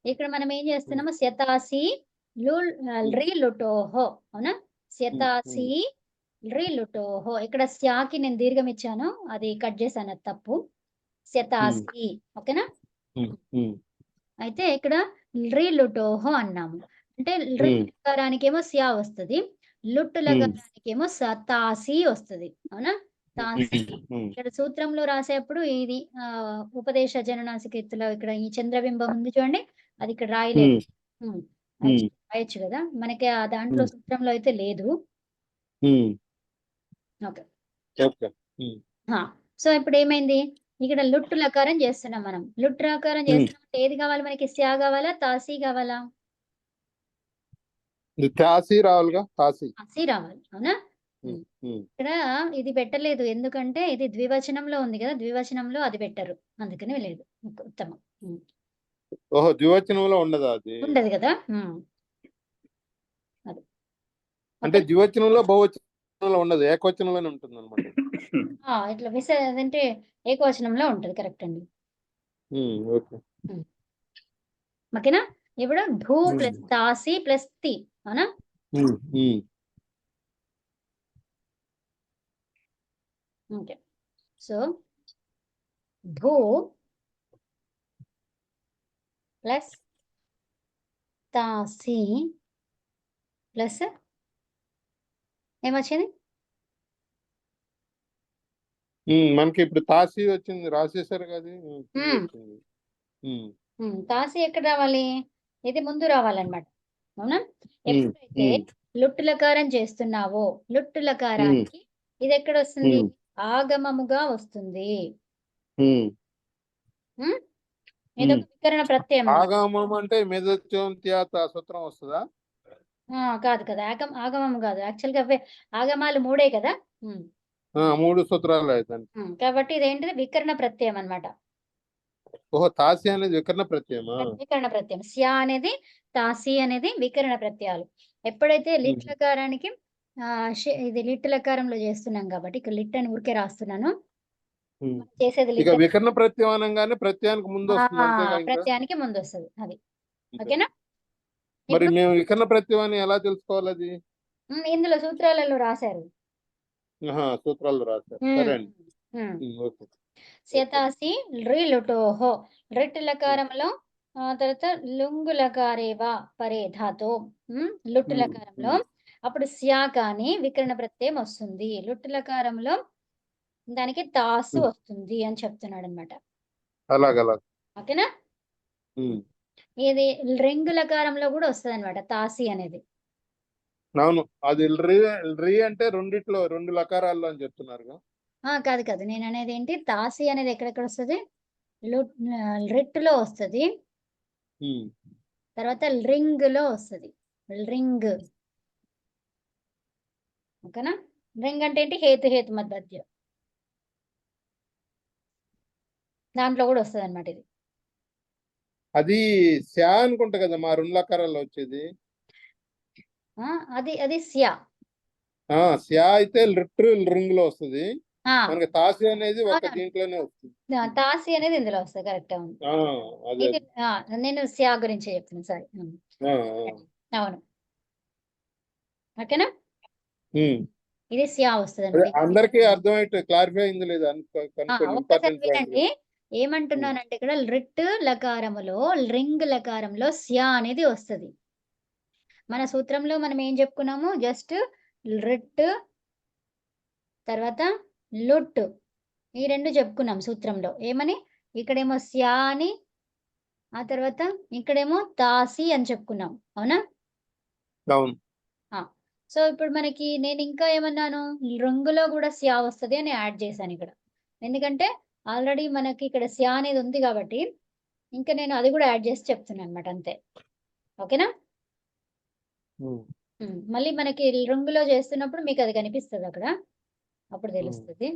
ఇక్కడ మనం ఏం చేస్తున్నాము, శతాసి ల్రి లుటోహో, అవునా? శతాసి ల్రి లుటోహో. ఇక్కడ స్యాకి నేను దీర్ఘం ఇచ్చాను, అది కట్ చేశాను, అది తప్పు. శతాసి, ఓకేనా? అయితే ఇక్కడ ల్రి లుటోహో అన్నాము అంటే ల్రి లకారానికేమో స్యా వస్తుంది, లుట్టు లకారానికేమో సతాసి వస్తుంది, అవునా? తాసి. ఇక్కడ సూత్రంలో రాసేప్పుడు ఇది ఉపదేశ జననాసికెత్తులో ఇక్కడ ఈ చంద్రబింబం ఉంది చూడండి, అది ఇక్కడ రాయలేదు. రాయొచ్చు కదా, మనకి ఆ దాంట్లో సూత్రంలో అయితే లేదు. ఓకే. సో ఇప్పుడు ఏమైంది, ఇక్కడ లుట్టు లకారం చేస్తున్నాం మనం. లుట్టు లకారం చేస్తున్నాం అంటే ఏది కావాలి మనకి, స్యా కావాలా, తాసి కావాలా? తాసి రావాలిగా, తాసి రావాలి, అవునా? ఇక్కడ ఇది పెట్టలేదు, ఎందుకంటే ఇది ద్వివచనంలో ఉంది కదా, ద్వివచనంలో అది పెట్టరు, అందుకని లేదు. ఉత్తమం. ఓహో, ద్వివచనంలో ఉండదా? అది ఉండదు కదా. అది అంటే ద్వివచనంలో బహువచనంలో ఉండదు, ఏకవచనంలోనే ఉంటుంది అనమాట. ఇట్లా అదంటే ఏకవచనంలో ఉంటుంది, కరెక్ట్ అండి. ఓకేనా? ఇప్పుడు ఢూ ప్లస్ తాసి ప్లస్ తి, అవునా? ఓకే. సో ఢూ ప్లస్ తాసి ప్లస్ ఏమొచ్చింది మనకి? ఇప్పుడు తాసి వచ్చింది, రాసేసారు కదా. తాసి ఎక్కడ రావాలి, ఇది ముందు రావాలన్నమాట, అవునా? ఎప్పుడైతే లుట్టు లకారం చేస్తున్నావో, లుట్టు లకారానికి ఇది ఎక్కడ వస్తుంది, ఆగమముగా వస్తుంది. ఇది ఒక వికరణ ప్రత్యయం. ఆగమం అంటే సూత్రం వస్తుందా? కాదు కదా, ఆగమం కాదు, యాక్చువల్ గా ఆగమాలు 3 కదా. 3 సూత్రాలు అయితే, కాబట్టి ఇదేంటిది, వికరణ ప్రత్యయం అన్నమాట. ఓహో, తాసి అనేది వికరణ ప్రత్యయమా? వికరణ ప్రత్యయం. స్యా అనేది, తాసి అనేది వికరణ ప్రత్యయాలు. ఎప్పుడైతే లిట్ లకారానికి ఇది లిట్ లకారంలో చేస్తున్నాం కాబట్టి ఇక్కడ లిట్ అని ఊరికే రాస్తున్నాను, చేసేది లిట్. వికరణ ప్రత్యయం అనగానే ప్రత్యయానికి ముందు వస్తుంది, ప్రత్యయానికి ముందు వస్తుంది, అది ఓకేనా? మరి మేము వికరణ ప్రత్యయాన్ని ఎలా తెలుసుకోవాలి? అది ఇందులో సూత్రాలలో రాశారు, సూత్రాలు రాశారు. సరే అండి. శతాసి ల్రి లుటోహో, రిట్ లకారంలో తర్వాత లుంగు లకారేవా పరే ధాతో, లుట్టు లకారంలో అప్పుడు స్యా కానీ వికరణ ప్రత్యయం వస్తుంది, లుట్టు లకారంలో దానికి తాసు వస్తుంది అని చెప్తున్నాడు అనమాట. ఓకేనా? ఇది రింగు లకారంలో కూడా వస్తుంది అనమాట తాసి అనేది. అవును, అది రీ అంటే రెండిట్లో 2 లకారాల్లో అని చెప్తున్నారు. కాదు కాదు, నేను అనేది ఏంటి, తాసి అనేది ఎక్కడెక్కడ వస్తుంది, రిట్ లో వస్తుంది, తర్వాత రింగ్ లో వస్తుంది, రింగ్. ఓకేనా? రింగ్ అంటే ఏంటి, హేతు మధ్య, దాంట్లో కూడా వస్తుంది అనమాట ఇది. అది స్యా అనుకుంటా కదా మా 2 లకారాల్లో వచ్చేది. అది స్యా. స్యా అయితే లిటరల్ రింగ్ లో వస్తుంది, మనకి తాసి అనేది ఒక దీంట్లోనే వస్తుంది. తాసి అనేది ఇందులో వస్తుంది, కరెక్ట్. అవును, నేను స్యా గురించి చెప్తున్నాను, సారీ. అవును, ఓకేనా? ఇది స్యా వస్తుంది. అందరికీ అర్థమైతే క్లారిఫై అయింది లేదా? వినండి, ఏమంటున్నానంటే ఇక్కడ రిట్ లకారములో రింగ్ లకారంలో స్యా అనేది వస్తుంది. మన సూత్రంలో మనం ఏం చెప్పుకున్నాము, జస్ట్ రిట్ తర్వాత లుట్, ఈ 2 చెప్పుకున్నాం సూత్రంలో. ఏమని, ఇక్కడేమో స్యా అని, ఆ తర్వాత ఇక్కడేమో తాసి అని చెప్పుకున్నాం, అవునా? అవును. సో ఇప్పుడు మనకి నేను ఇంకా ఏమన్నాను, రంగులో కూడా స్యా వస్తుంది అని యాడ్ చేశాను ఇక్కడ, ఎందుకంటే ఆల్రెడీ మనకి ఇక్కడ స్యా అనేది ఉంది కాబట్టి ఇంకా నేను అది కూడా యాడ్ చేసి చెప్తున్నాను అనమాట, అంతే. ఓకేనా? మళ్ళీ మనకి రంగులో చేస్తున్నప్పుడు మీకు అది కనిపిస్తుంది అక్కడ, అప్పుడు తెలుస్తుంది.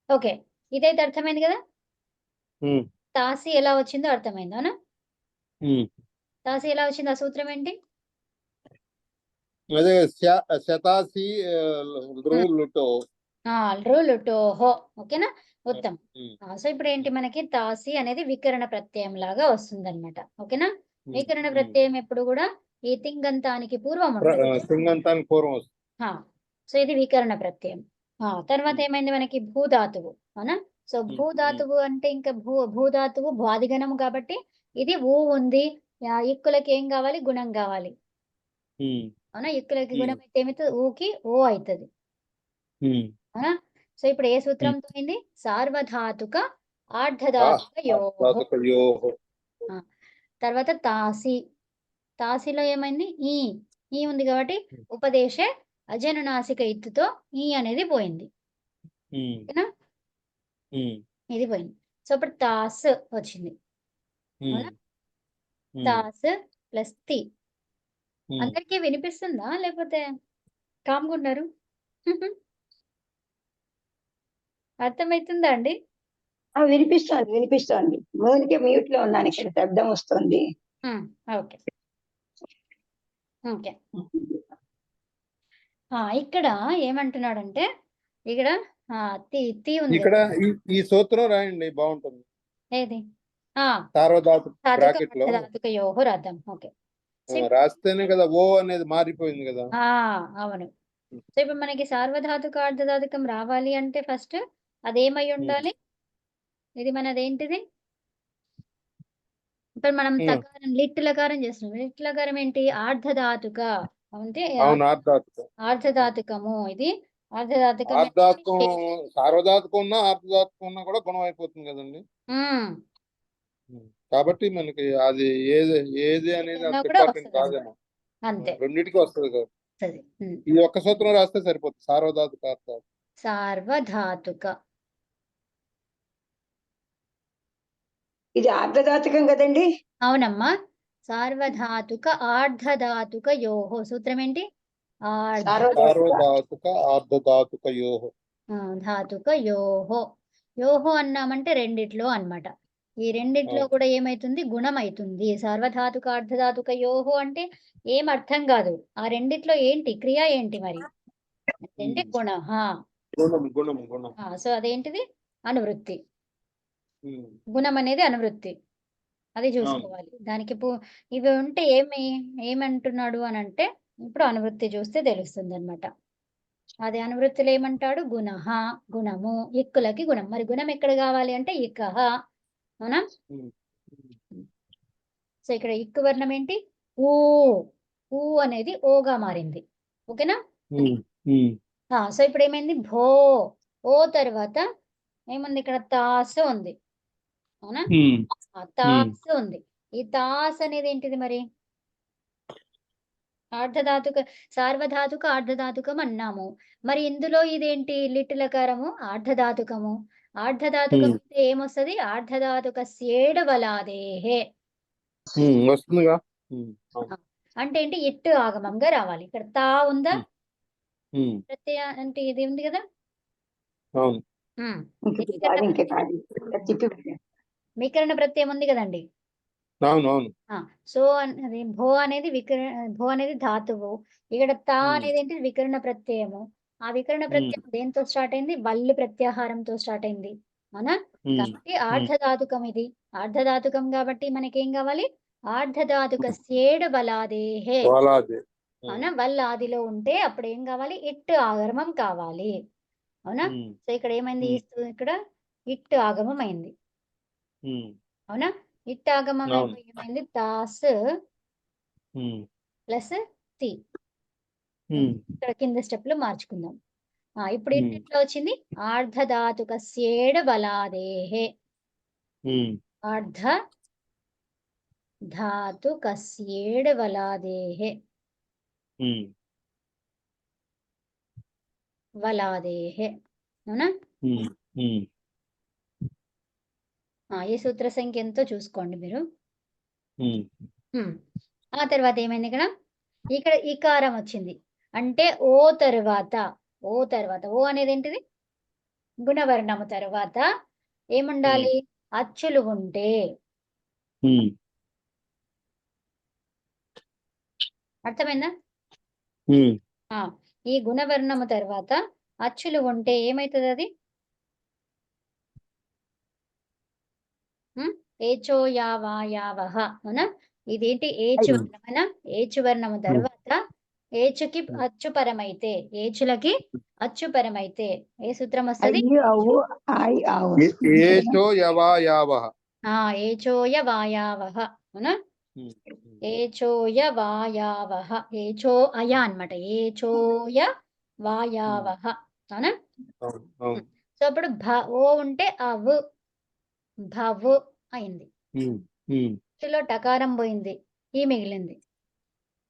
ఓకే, ఇదైతే అర్థమైంది కదా. తాసి ఎలా వచ్చిందో అర్థమైంది, అవునా? తాసి ఎలా వచ్చింది, ఆ సూత్రం ఏంటి? అదే శతాసి లుటోహో. ఓకేనా? ఉత్తమం. సో ఇప్పుడు ఏంటి మనకి తాసి అనేది వికరణ ప్రత్యయం లాగా వస్తుంది అనమాట. ఓకేనా? వికరణ ప్రత్యయం ఎప్పుడు కూడా ఈ తింగంతానికి పూర్వం ఉంటుంది. సింగంతానికి పూర్వం వస్తుంది. సో ఇది వికరణ ప్రత్యయం. తర్వాత ఏమైంది మనకి భూధాతువు. అవునా? సో భూధాతువు అంటే ఇంకా భూధాతువు భ్వాదిగణము కాబట్టి ఇది ఊ ఉంది. ఇక్కులకి ఏం కావాలి? గుణం కావాలి. అవునా? ఇక్కులకి గుణం అయితే ఏమైతుంది? ఊకి ఓ అవుతుంది. అవునా? సో ఇప్పుడు ఏ సూత్రంతో అయింది? సార్వధాతుక ఆర్ధధాతుక యోహో. తర్వాత తాసి. తాసిలో ఏమైంది? ఈ ఉంది కాబట్టి ఉపదేశ అజనునాసిక ఇత్తుతో ఈ అనేది పోయింది. ఓకేనా? ఇది పోయింది. సో ఇప్పుడు తాస్ వచ్చింది. తాస్ ప్లస్ తి. అందరికీ వినిపిస్తుందా లేకపోతే కామ్గున్నారు? అర్థమవుతుందా అండి? వినిపిస్తోంది. మొదటికే మ్యూట్ లో ఉన్నాను, ఇక్కడ శబ్దం వస్తుంది. Okay okay. ఇక్కడ ఏమంటున్నాడంటే ఇక్కడ తి ఉంది. ఇక్కడ ఈ సూత్రం రాయండి, బాగుంటుంది. ఏది? సార్వధాతుక యోహో రాద్దాం. ఓకే. రాస్తేనే కదా ఓ అనేది మారిపోయింది కదా. అవును. సో ఇప్పుడు మనకి సార్వధాతుక అర్ధధాతుకం రావాలి అంటే ఫస్ట్ అదేమై ఉండాలి? ఇది మనదేంటిది? ఇప్పుడు మనం తకారం లిట్ లకారం చేస్తున్నాం. లిట్ లకారం ఏంటి? ఆర్ధధాతుక అంటే ఆర్ధధాతుకము. ఇది ఆర్ధధాతుకం. సార్వధాతుకం ఉన్నా ఆర్ధధాతుకం ఉన్నా కూడా గుణం అయిపోతుంది కదండి. కాబట్టి మనకి అది ఏది అనేది కాదేమో, అంతే, రెండింటికి వస్తుంది కదా. ఈ ఒక్క సూత్రం రాస్తే సరిపోతుంది. సార్వధాతుక ఇది ఆర్ధధాతుకం కదండి. అవునమ్మా. సార్వధాతుక ఆర్ధధాతుక యోహో. సూత్రం ఏంటి? సార్వధాతుక ఆర్ధధాతుక యోహో. ధాతుక యోహో. యోహో అన్నామంటే రెండిట్లో అన్నమాట. ఈ రెండిట్లో కూడా ఏమైతుంది? గుణం అవుతుంది. సార్వధాతుక అర్ధధాతుక యోహో అంటే ఏం అర్థం కాదు. ఆ రెండిట్లో ఏంటి క్రియ ఏంటి మరి? అంటే గుణ. సో అదేంటిది? అనువృత్తి. గుణం అనేది అనువృత్తి. అది చూసుకోవాలి. దానికి ఇవి ఉంటే ఏమంటున్నాడు అని అంటే ఇప్పుడు అనువృత్తి చూస్తే తెలుస్తుంది అనమాట. అది అనువృత్తిలో ఏమంటాడు? గుణః, గుణము. ఇక్కులకి గుణం. మరి గుణం ఎక్కడ కావాలి అంటే ఇకః. అవునా? సో ఇక్కడ ఇక్కు వర్ణం ఏంటి? ఊ అనేది ఓగా మారింది. ఓకేనా? సో ఇప్పుడు ఏమైంది? ఓ తర్వాత ఏముంది? ఇక్కడ తాస్ ఉంది. అవునా? తాస్ ఉంది. ఈ తాస్ అనేది ఏంటిది మరి? ఆర్ధధాతుక సార్వధాతుక ఆర్ధధాతుకం అన్నాము. మరి ఇందులో ఇదేంటి? లిట్ లకారము ఆర్ధధాతుకము. ఆర్ధధాతుకం అంటే ఏమొస్తుంది? ఆర్ధధాతుక సేడవలాదేహే వస్తుందిగా. అంటే ఏంటి? ఇట్టు ఆగమంగా రావాలి. ఇక్కడ తా ఉందా? ప్రత్యయ అంటే ఇది ఉంది కదా. వికరణ ప్రత్యయం ఉంది కదండి. సో అది భో అనేది ధాతువు. ఇక్కడ తా అనేది ఏంటి? వికరణ ప్రత్యయము. ఆ వికరణ ప్రత్యయం దేంతో స్టార్ట్ అయింది? వల్లి ప్రత్యాహారంతో స్టార్ట్ అయింది. అవునా? కాబట్టి ఆర్ధధాతుకం ఇది. ఆర్ధధాతుకం కాబట్టి మనకేం కావాలి? ఆర్ధధాతుక సేడు బలాదేహే. అవునా? వల్లాదిలో ఉంటే అప్పుడు ఏం కావాలి? ఇట్టు ఆగమం కావాలి. అవునా? సో ఇక్కడ ఏమైంది? ఇక్కడ ఇట్టు ఆగమం అయింది. అవునా? ఇట్టు ఆగమం ఏమైంది? తాస్ ప్లస్ తి. ఇక్కడ కింద స్టెప్ లో మార్చుకుందాం. ఇప్పుడు ఇట్లా వచ్చింది? ఆర్ధధాతుక సేడు బలాదేహే. ఆర్ధ ధాతుకస్యేడు వలాదేహే. వలాదేహే. అవునా? ఈ సూత్ర సంఖ్య ఎంతో చూసుకోండి మీరు. ఆ తర్వాత ఏమైంది? ఇక్కడ ఈకారం వచ్చింది. అంటే ఓ తర్వాత ఓ అనేది ఏంటిది? గుణవర్ణము తర్వాత ఏముండాలి? అచ్చులు ఉంటే. అర్థమైందా? ఈ గుణవర్ణము తర్వాత అచ్చులు ఉంటే ఏమైతుంది? అది ఏచో యావాయావహ అవునా. ఇదేంటి ఏచు వర్ణమన. ఏచు వర్ణము తర్వాత ఏచుకి అచ్చుపరమైతే, ఏచులకి అచ్చుపరమైతే ఏ సూత్రం వస్తుంది? అయ్యి అవు ఆయి ఆవు ఏచో యవాయావహ. ఏచోయ వాయావహ అవునా. ఏచోయ వాయావహ. ఏచో అయ అన్నమాట. ఏచోయ వాయావహ అవునా. సో అప్పుడు ఓ ఉంటే అవు భవు అయింది. లో టకారం పోయింది, ఈ మిగిలింది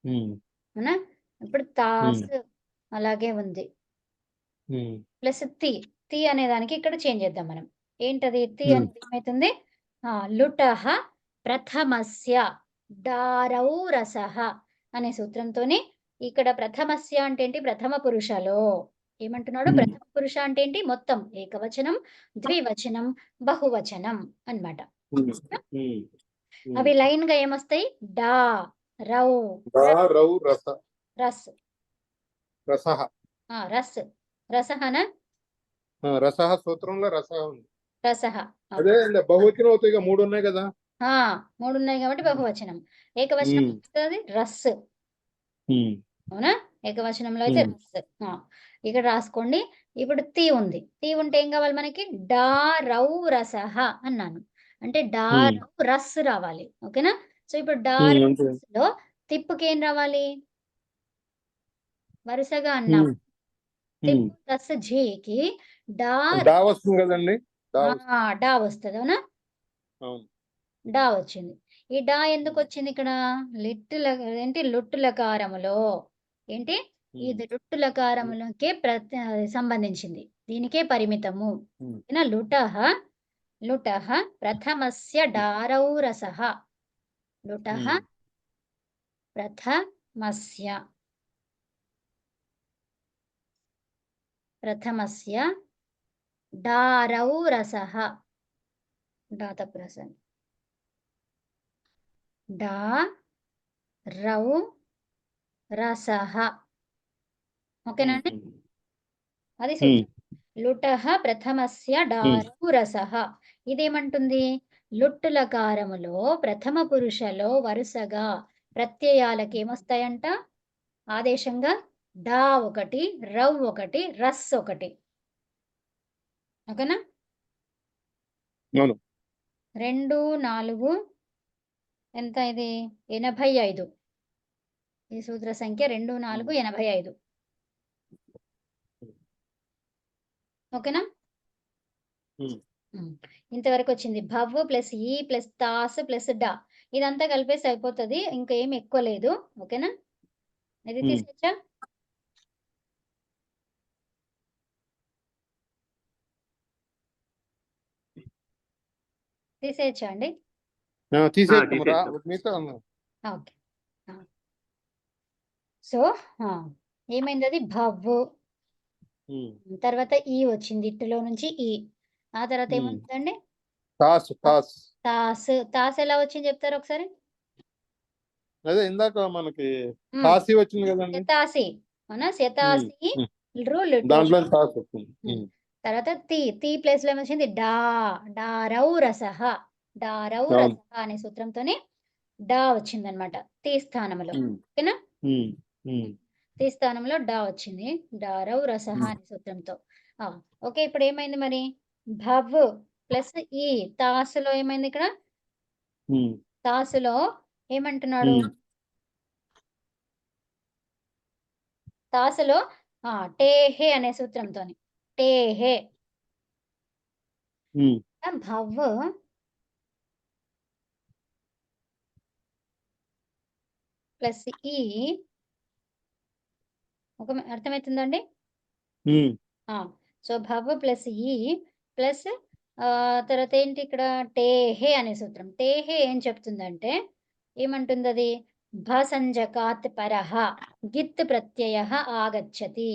అవునా. ఇప్పుడు తాస్ అలాగే ఉంది. ప్లస్ తి, తి అనే దానికి ఇక్కడ చేంజ్ చేద్దాం మనం. ఏంటది? తి అనేది ఏమైతుంది? లుటః ప్రథమస్య డారౌ రసః అనే సూత్రంతోనే ఇక్కడ ప్రథమస్య అంటే ఏంటి? ప్రథమ పురుషలో ఏమంటున్నాడు? ప్రథమ పురుష అంటే ఏంటి? మొత్తం ఏకవచనం, ద్వివచనం, బహువచనం అన్నమాట. అవి లైన్ గా ఏమొస్తాయి? డా రౌ రస రస్ రసః. రస్ రసహన రసః సూత్రంలో రసః ఉంది. రసః అదే బహువచనం అవుతాయి, 3 ఉన్నాయి కదా. 3 ఉన్నాయి కాబట్టి బహువచనం. ఏకవచనం అది రస్ అవునా. ఏకవచనంలో అయితే రస్. ఇక్కడ రాసుకోండి. ఇప్పుడు తి ఉంది. తి ఉంటే ఏం కావాలి మనకి? డా రౌ రసః అన్నాను అంటే డా రౌ రస్ రావాలి. ఓకేనా. సో ఇప్పుడు డా లో తిప్పుకి ఏం రావాలి? వరుసగా అన్నాం. తిప్పు ప్లస్ ఝీకి డా వస్తుంది కదండి. డా వస్తుంది అవునా. డా వచ్చింది. ఈ డా ఎందుకు వచ్చింది ఇక్కడ? ఏంటి? లుట్టులకారములో ఏంటి? ఇది లుట్టులకారములకే సంబంధించింది, దీనికే పరిమితము. లుటః లుటః ప్రథమస్య డారౌ రసః. లుటః ప్రథమస్య డారౌ రసః. డా తప్పు డా రౌ రసః. ఓకేనండి. అది సూత్రం. లుటః ప్రథమస్య డారౌ రసః. ఇదేమంటుంది? లుట్టులకారములో ప్రథమ పురుషలో వరుసగా ప్రత్యయాలకి ఏమొస్తాయంట? ఆదేశంగా డా ఒకటి, రౌ ఒకటి, రస్ ఒకటి. ఓకేనా. 2 4 ఎంత ఇది? 85. ఈ సూత్ర సంఖ్య 2 4 85. ఓకేనా. ఇంతవరకు వచ్చింది. భవ్ ప్లస్ ఈ ప్లస్ తాస్ ప్లస్ డా, ఇదంతా కలిపేసి అయిపోతుంది, ఇంకా ఏమి ఎక్కువ లేదు. ఓకేనా. ఇది తీసేచ్చా? తీసేయచ్చా అండి? ఓకే. సో ఏమైంది? అది భవ్. తర్వాత ఈ వచ్చింది, ఇట్టులో నుంచి ఈ. ఆ తర్వాత ఏముందండి? తాస్. తాస్ ఎలా వచ్చింది చెప్తారు ఒకసారి? అదే ఇందాక మనకి తాసి వచ్చింది కదండి. శతాసి అవునా. శతాసి దాంట్లో తర్వాత తి, తి ప్లేస్ లో ఏమొచ్చింది? డా డారౌ రసః. డారౌ రసః అనే సూత్రంతోనే డా వచ్చింది అనమాట తి స్థానంలో. ఓకేనా. తి స్థానంలో డా వచ్చింది. డారౌ రసః అనే సూత్రంతో. ఓకే. ఇప్పుడు ఏమైంది మరి? భవ్ ప్లస్ ఈ తాసులో ఏమైంది? ఇక్కడ తాసులో ఏమంటున్నాడు? తాసులో టేహే అనే సూత్రంతోని టేహే భవ్ ప్లస్ ఈ. ఒక అర్థమవుతుందండి? సో భవ్ ప్లస్ ఈ ప్లస్ తర్వాత ఏంటి ఇక్కడ? టేహే అనే సూత్రం. టేహే ఏం చెప్తుందంటే ఏమంటుంది? అది భసంజకాత్ పరః గిత్ ప్రత్యయ ఆగచ్చతి.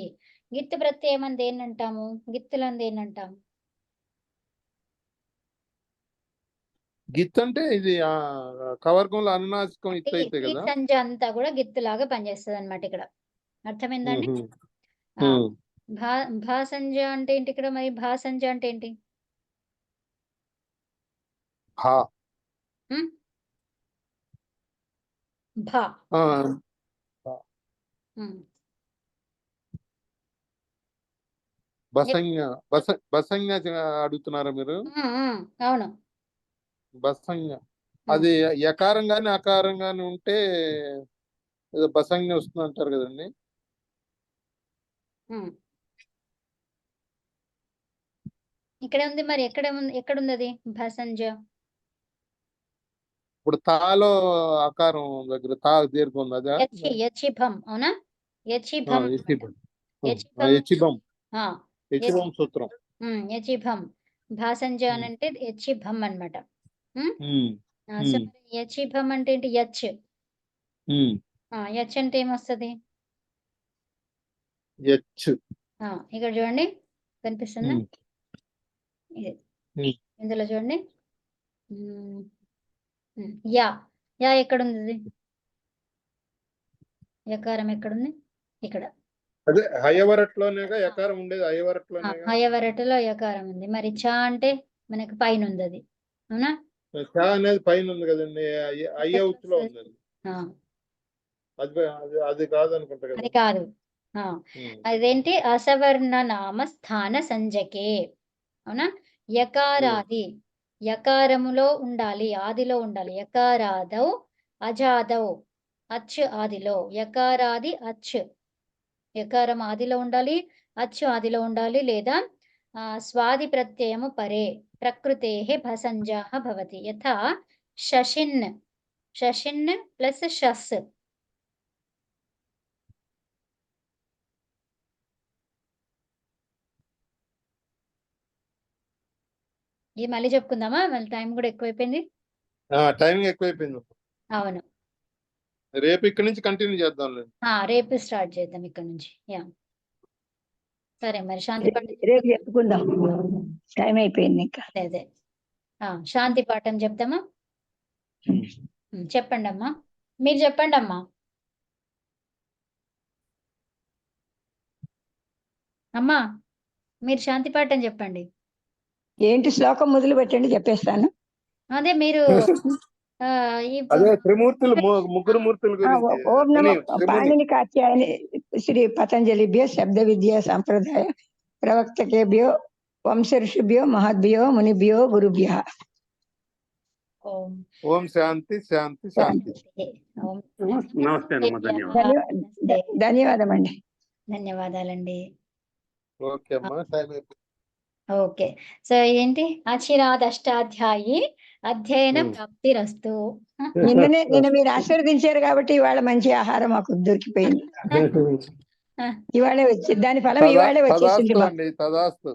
గిత్ ప్రత్యయం అని దేన్నంటాము? గిత్తులని దేన్నంటాము? గిత్ అంటే ఇది కవర్గంలో అనునాసికం ఇత్ అయితే కదా. సంజ అంతా కూడా గిత్తులాగా పనిచేస్తుంది అనమాట ఇక్కడ. అర్థమైందండి? భాసంజ అంటే ఏంటి ఇక్కడ? మరి భాసంజ అంటే ఏంటి? భా ఉమ్, భా ఆ, ఉమ్, బసంజ్ఞ బసంజ్ఞ అడుగుతున్నారా మీరు? అవును. బసంజ్ఞ అది యకారం గాని అకారం గాని ఉంటే ఏదో బసంజ్ఞ వస్తుంది అంటారు కదండి. ఇక్కడ ఉంది మరి, ఎక్కడుంది అది భసంజ? ఇప్పుడు తాలో ఆకారం దగ్గర తా దీర్ఘం ఉంది అదా? యచిభం, అవునా? యచిభం, యచిభం యచిభం, యచిభం ఆ, యచిభం సూత్రం. యచిభం. భాసంజ అని అంటే యచిభం అనమాట. సో యచిభం అంటే ఏంటి? యచ్. యచ్ అంటే ఏమొస్తుంది? యచ్. ఇక్కడ చూడండి, కనిపిస్తుందా? ఇది ఇందులో చూడండి. యా యా ఎక్కడుంది? ఇది యకారం ఎక్కడుంది? ఇక్కడ. అదే హయవరట్లోనేగా యకారం ఉండేది. హయవరటలో యకారం ఉంది. మరి చ అంటే మనకి పైన ఉంది అది, అవునా? చ అనేది పైన ఉంది కదండి, అయ్యవుతులో ఉంది అది. అది కాదు అనుకుంటా కదా. అది కాదు. అదేంటి? అసవర్ణ నామ స్థాన సంజకే, అవునా? యకారాది, యకారములో ఉండాలి, ఆదిలో ఉండాలి. యకారాదౌ అజాదౌ, అచ్ ఆదిలో. యకారాది అచ్, యకారం ఆదిలో ఉండాలి, అచ్చు ఆదిలో ఉండాలి, లేదా స్వాది ప్రత్యయము పరే ప్రకృతే భసంజాః భవతి. యథా శశిన్, శశిన్ ప్లస్ షస్. ఇది మళ్ళీ చెప్పుకుందామా? మళ్ళీ టైం కూడా ఎక్కువైపోయింది. టైమింగ్ ఎక్కువైపోయింది. అవును, రేపు ఇక్కడ నుంచి కంటిన్యూ చేద్దాం. రేపు స్టార్ట్ చేద్దాం ఇక్కడ నుంచి. సరే మరి శాంతి పాఠం రేపు చెప్పుకుందాం, టైం అయిపోయింది ఇంకా. అదే శాంతి పాఠం చెప్తామా? చెప్పండి అమ్మా, మీరు చెప్పండి అమ్మా. అమ్మా మీరు శాంతి పాఠం చెప్పండి. ఏంటి శ్లోకం మొదలు పెట్టండి, చెప్పేస్తాను. అదే మీరు అదే త్రిమూర్తులు, ముగ్గురు మూర్తుల గురించి. ఓం నమో పాణిని కాత్యాయని శ్రీ పతంజలిభ్యో శబ్ద విద్యా సంప్రదాయ ప్రవక్తకేభ్యో వంశ ఋషిభ్యో మహద్భ్యో మునిభ్యో గురుభ్యః. ఓం శాంతి శాంతి శాంతి. నమస్తే అమ్మ, ధన్యవాదం అండి. ధన్యవాదాలండి. ఓకే అమ్మా, టైం అయిపోయింది. ఓకే, సో ఏంటి? అచిరాదష్టాధ్యాయి అధ్యయన ప్రాప్తిరస్తు. నిన్న మీరు ఆశీర్వదించారు కాబట్టి ఇవాళ మంచి ఆహారం మాకు దొరికిపోయింది. ఇవాళే వచ్చి దాని ఫలం ఇవాళే వచ్చేసింది. తదాస్తు.